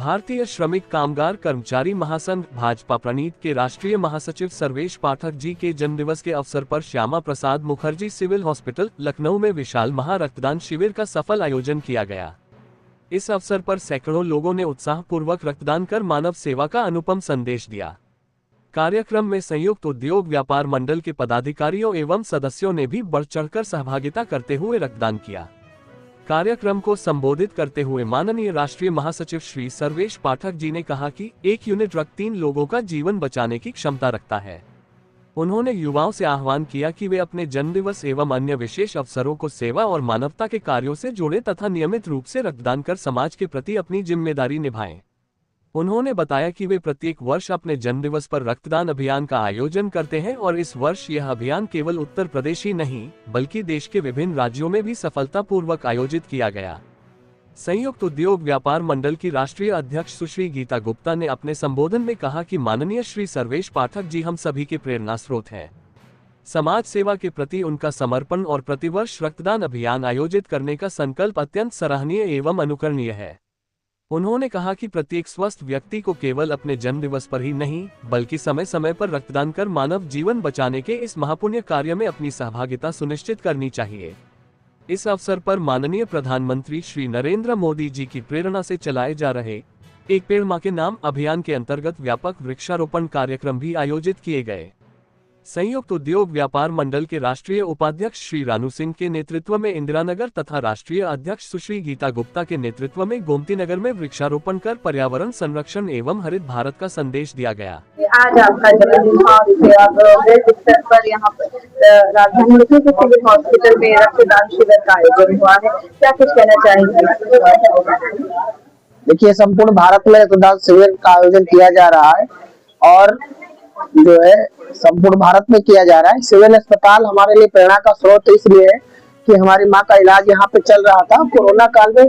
भारतीय श्रमिक कामगार कर्मचारी महासंघ भाजपा प्रणीत के राष्ट्रीय महासचिव सर्वेश पाठक जी के जन्मदिवस के अवसर पर श्यामा प्रसाद मुखर्जी सिविल हॉस्पिटल लखनऊ में विशाल महा रक्तदान शिविर का सफल आयोजन किया गया। इस अवसर पर सैकड़ों लोगों ने उत्साहपूर्वक रक्तदान कर मानव सेवा का अनुपम संदेश दिया। कार्यक्रम में संयुक्त उद्योग व्यापार मंडल के पदाधिकारियों एवं सदस्यों ने भी बढ़ चढ़कर सहभागिता करते हुए रक्तदान किया। कार्यक्रम को संबोधित करते हुए माननीय राष्ट्रीय महासचिव श्री सर्वेश पाठक जी ने कहा कि एक यूनिट रक्त 3 लोगों का जीवन बचाने की क्षमता रखता है। उन्होंने युवाओं से आह्वान किया कि वे अपने जन्मदिवस एवं अन्य विशेष अवसरों को सेवा और मानवता के कार्यों से जोड़ें तथा नियमित रूप से रक्तदान कर समाज के प्रति अपनी जिम्मेदारी निभाएं। उन्होंने बताया कि वे प्रत्येक वर्ष अपने जन्मदिवस पर रक्तदान अभियान का आयोजन करते हैं और इस वर्ष यह अभियान केवल उत्तर प्रदेश ही नहीं बल्कि देश के विभिन्न राज्यों में भी सफलतापूर्वक आयोजित किया गया। संयुक्त उद्योग व्यापार मंडल की राष्ट्रीय अध्यक्ष सुश्री गीता गुप्ता ने अपने संबोधन में कहा कि माननीय श्री सर्वेश पाठक जी हम सभी के प्रेरणा स्रोत हैं। समाज सेवा के प्रति उनका समर्पण और प्रतिवर्ष रक्तदान अभियान आयोजित करने का संकल्प अत्यंत सराहनीय एवं अनुकरणीय है। उन्होंने कहा कि प्रत्येक स्वस्थ व्यक्ति को केवल अपने जन्मदिवस पर ही नहीं बल्कि समय समय पर रक्तदान कर मानव जीवन बचाने के इस महापुण्य कार्य में अपनी सहभागिता सुनिश्चित करनी चाहिए। इस अवसर पर माननीय प्रधानमंत्री श्री नरेंद्र मोदी जी की प्रेरणा से चलाए जा रहे एक पेड़ मां के नाम अभियान के अंतर्गत व्यापक वृक्षारोपण कार्यक्रम भी आयोजित किए गए। संयुक्त उद्योग व्यापार मंडल के राष्ट्रीय उपाध्यक्ष श्री रानू सिंह के नेतृत्व में इंदिरानगर तथा राष्ट्रीय अध्यक्ष सुश्री गीता गुप्ता के नेतृत्व में गोमती नगर में वृक्षारोपण कर पर्यावरण संरक्षण एवं हरित भारत का संदेश दिया गया। आज आपका जन्मदिन पर यहाँ पर राजधानी लखनऊ के सिविल हॉस्पिटल में रक्तदान शिविर का आयोजन हुआ है, क्या कुछ कहना चाहेंगे? देखिए, संपूर्ण भारत में रक्तदान शिविर का आयोजन किया जा रहा है और जो है संपूर्ण भारत में किया जा रहा है। सिविल अस्पताल हमारे लिए प्रेरणा का स्रोत इसलिए है कि हमारी माँ का इलाज यहाँ पे चल रहा था। कोरोना काल में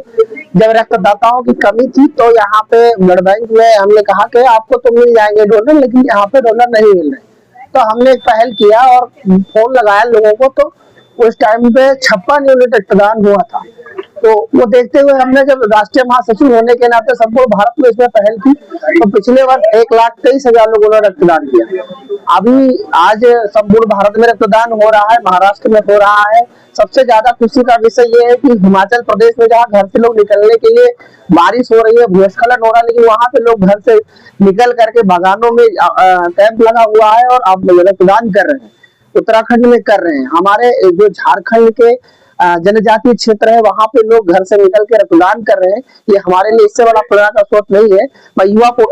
जब रक्तदाताओं की कमी थी तो यहाँ पे ब्लड बैंक में हमने कहा कि आपको तो मिल जाएंगे डोनर, लेकिन यहाँ पे डोनर नहीं मिल रहे। तो हमने एक पहल किया और फोन लगाया लोगों को, तो उस टाइम पे 56 यूनिट रक्तदान हुआ था। तो वो देखते हुए हमने जब राष्ट्रीय महासचिव होने के नाते संपूर्ण भारत में इसमें पहल की तो पिछले वर्ष 1,23,000 लोगों ने रक्तदान किया। अभी आज संपूर्ण भारत में रक्तदान हो रहा है, महाराष्ट्र में हो रहा है। सबसे ज्यादा खुशी का विषय ये है कि हिमाचल प्रदेश में जहाँ घर से लोग निकलने के लिए बारिश हो रही है, भूस्खलन हो रहा है, लेकिन वहां पे लोग घर से निकल करके बागानों में कैंप लगा हुआ है और अब रक्तदान कर रहे हैं। उत्तराखंड में कर रहे हैं। हमारे जो झारखंड के जनजातीय क्षेत्र है वहां पे लोग घर से निकल के रक्तदान कर रहे हैं। ये हमारे लिए इससे बड़ा प्रेरणा का स्रोत नहीं है। मैं युवा को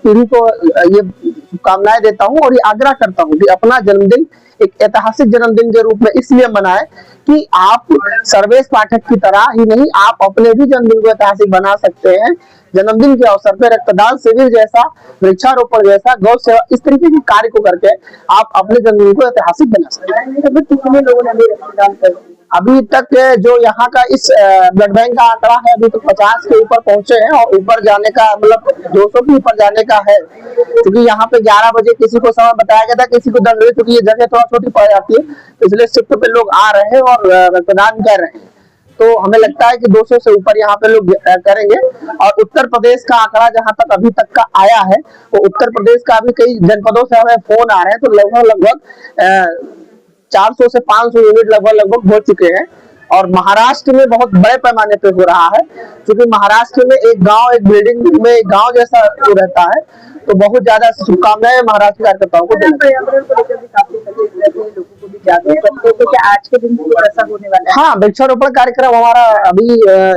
पीढ़ी को ये शुभकामनाएं देता हूं और ये आग्रह करता हूं कि अपना जन्मदिन एक ऐतिहासिक जन्मदिन के रूप में इसलिए मनाएं कि आप सर्वेश पाठक की तरह ही नहीं, आप अपने भी जन्मदिन को ऐतिहासिक बना सकते हैं। जन्मदिन के अवसर पर रक्तदान शिविर जैसा, वृक्षारोपण जैसा, गौ सेवा, इस तरीके के कार्य को करके आप अपने जन्मदिन को ऐतिहासिक बना सकते हैं। कितने लोगों ने अभी रक्तदान कर अभी तक जो यहाँ का इस ब्लड बैंक का आंकड़ा है अभी तो 50 के ऊपर पहुंचे हैं और ऊपर जाने का मतलब 200 के ऊपर जाने का है, क्योंकि यहाँ पे 11 बजे किसी को समय बताया गया था, किसी को 10 बजे, क्योंकि ये जगह थोड़ा छोटी पड़ जाती है, इसलिए शिफ्ट पे लोग आ रहे हैं और रक्तदान कर रहे हैं। तो हमें लगता है कि 200 से ऊपर यहाँ पे लोग करेंगे। और उत्तर प्रदेश का आंकड़ा जहाँ तक अभी तक का आया है, वो उत्तर प्रदेश का अभी कई जनपदों से हमें फोन आ रहे हैं, तो लगभग 400 से 500 यूनिट लगभग हो चुके हैं। और महाराष्ट्र में बहुत बड़े पैमाने पे हो रहा है, क्योंकि महाराष्ट्र में एक गांव, एक बिल्डिंग में एक गांव जैसा रहता है। तो बहुत ज्यादा शुभकामनाएं महाराष्ट्र कार्यकर्ताओं को देना। पर्यावरण को लेकर भी काफी सचेत रहते हैं, लोगों को भी जागरूक करते हैं, तो क्या आज के दिन भी ऐसा होने वाला है? हाँ, वृक्षारोपण कार्यक्रम हमारा अभी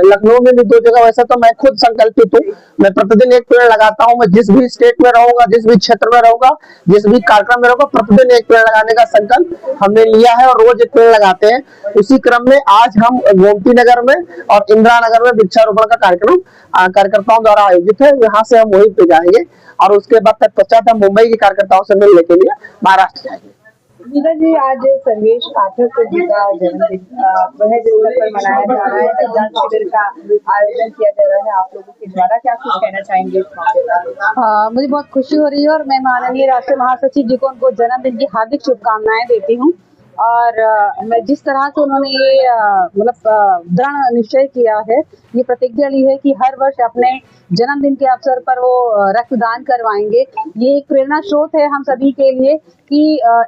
लखनऊ में भी 2 जगह। वैसे तो मैं खुद संकल्पित हूँ, मैं प्रतिदिन एक पेड़ लगाता हूँ। मैं जिस भी स्टेट में रहूंगा, जिस भी क्षेत्र में रहूंगा, जिस भी कार्यक्रम में रहूंगा, प्रतिदिन एक पेड़ लगाने का संकल्प हमने लिया है और रोज एक पेड़ लगाते हैं। उसी क्रम में आज हम गोमती नगर में और इंदिरा नगर में वृक्षारोपण का कार्यक्रम कार्यकर्ताओं द्वारा आयोजित है। यहाँ से हम वहीं पे जाएंगे और उसके बाद तत्पश्चात हम मुंबई के कार्यकर्ताओं से मिलने के लिए महाराष्ट्र जाएंगे। गीता जी, आज सर्वेश पाठक जी का जन्मदिन वह स्तर पर मनाया जा रहा है, रक्तदान शिविर का आयोजन किया जा रहा है आप लोगों के द्वारा, क्या कुछ कहना चाहेंगे इस मौके पर? हाँ, मुझे बहुत खुशी हो रही है और मैं माननीय राष्ट्रीय महासचिव जी को उनको जन्मदिन की हार्दिक शुभकामनाएं देती हूँ। और मैं जिस तरह से उन्होंने ये मतलब दृढ़ निश्चय किया है, ये प्रतिज्ञा ली है कि हर वर्ष अपने जन्मदिन के अवसर पर वो रक्तदान करवाएंगे। ये एक प्रेरणा स्रोत है हम सभी के लिए कि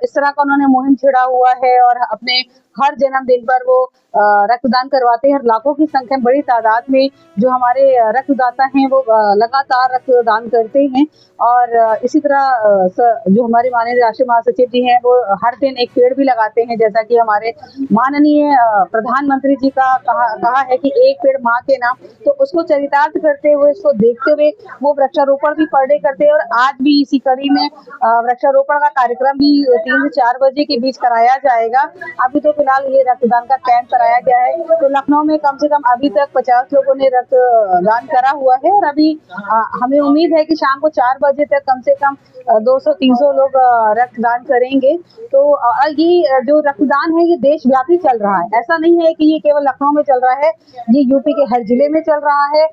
इस तरह का उन्होंने मुहिम छेड़ा हुआ है और अपने हर जन्मदिन पर वो रक्तदान करवाते हैं। लाखों की संख्या में, बड़ी तादाद में जो हमारे रक्तदाता हैं वो लगातार रक्तदान करते हैं। और इसी तरह जो हमारे माननीय राष्ट्रीय महासचिव जी हैं वो हर दिन एक पेड़ भी लगाते हैं, जैसा कि हमारे माननीय प्रधानमंत्री जी का कहा है कि एक पेड़ माँ के नाम। तो उसको चरितार्थ करते हुए, उसको देखते हुए वो वृक्षारोपण भी पर डे करते हैं। और आज भी इसी कड़ी में वृक्षारोपण का कार्यक्रम भी 3 से 4 बजे के बीच कराया जाएगा। अभी तो फिलहाल ये रक्तदान का कैंप कराया गया है। तो लखनऊ में कम से कम अभी तक 50 लोगों ने रक्तदान करा हुआ है। और अभी हमें उम्मीद है कि शाम को 4 बजे तक कम से कम 200-300 लोग रक्तदान करेंगे। तो ये जो रक्तदान है ये देशव्यापी चल रहा है। ऐसा नहीं है कि ये केवल लखनऊ में चल रहा है, ये यूपी के हर जिले में चल रहा है,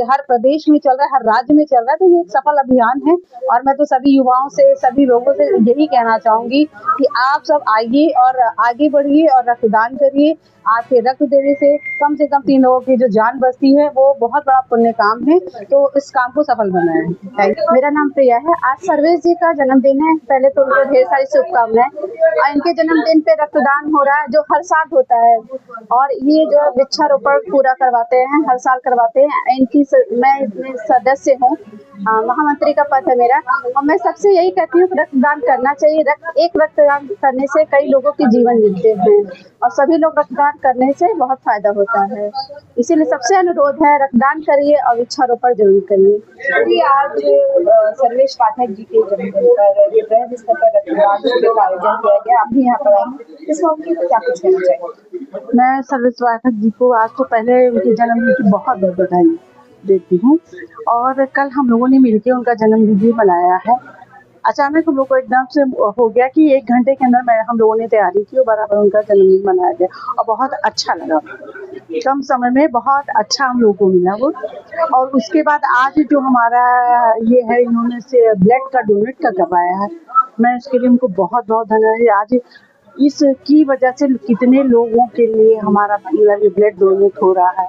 हर प्रदेश में चल रहा है, हर राज्य में चल रहा है। तो ये एक सफल अभियान है। और मैं तो सभी युवाओं से, सभी लोगों से यही कहना चाहूंगी कि आप सब आइए और आगे बढ़िए और रक्तदान करिए। आपके रक्त देने से कम 3 लोगों की जो जान बचती है वो बहुत बड़ा पुण्य काम है। तो इस काम को सफल बनाएं। Thank you. मेरा नाम प्रिया है। आज सर्वेश जी का जन्मदिन है। पहले तो उनको ढेर सारी शुभकामनाएं। और इनके जन्मदिन पे रक्तदान हो रहा है जो हर साल होता है। और ये जो वृक्षारोपण पूरा करवाते हैं, हर साल करवाते हैं। मैं इसमें सदस्य हूँ, महामंत्री का पद है मेरा। और मैं सबसे यही कहती हूँ रक्तदान करना चाहिए। एक रक्तदान करने से कई लोगों के जीवन मिलते हैं और सभी लोग रक्तदान करने से बहुत फायदा होता है। इसीलिए सबसे अनुरोध है रक्तदान करिए और वृक्षारोपण जरूर करिए। आज सर्वेश पाठक जी के जन्मदिन पर ये वृहद स्तर पर रक्तदान शिविर का आयोजन किया गया। आप भी यहाँ पर आए, इस मौके पर क्या कुछ कहना चाहिए? मैं सर्वेश पाठक जी को आज तो पहले उनके जन्मदिन की बहुत बहुत बधाई देती हूँ। और कल हम लोगों ने मिलकर उनका जन्मदिन भी मनाया है। अचानक हम लोग को एकदम से हो गया कि 1 घंटे के अंदर हम लोगों ने तैयारी की और बराबर उनका जन्मदिन मनाया गया और बहुत अच्छा लगा। कम समय में बहुत अच्छा हम लोगों को मिला वो। और उसके बाद आज जो हमारा ये है, इन्होंने से ब्लड का डोनेट का करवाया है, मैं उसके लिए उनको बहुत बहुत धन्यवाद। आज इसकी वजह से कितने लोगों के लिए हमारा ब्लड डोनेट हो रहा है।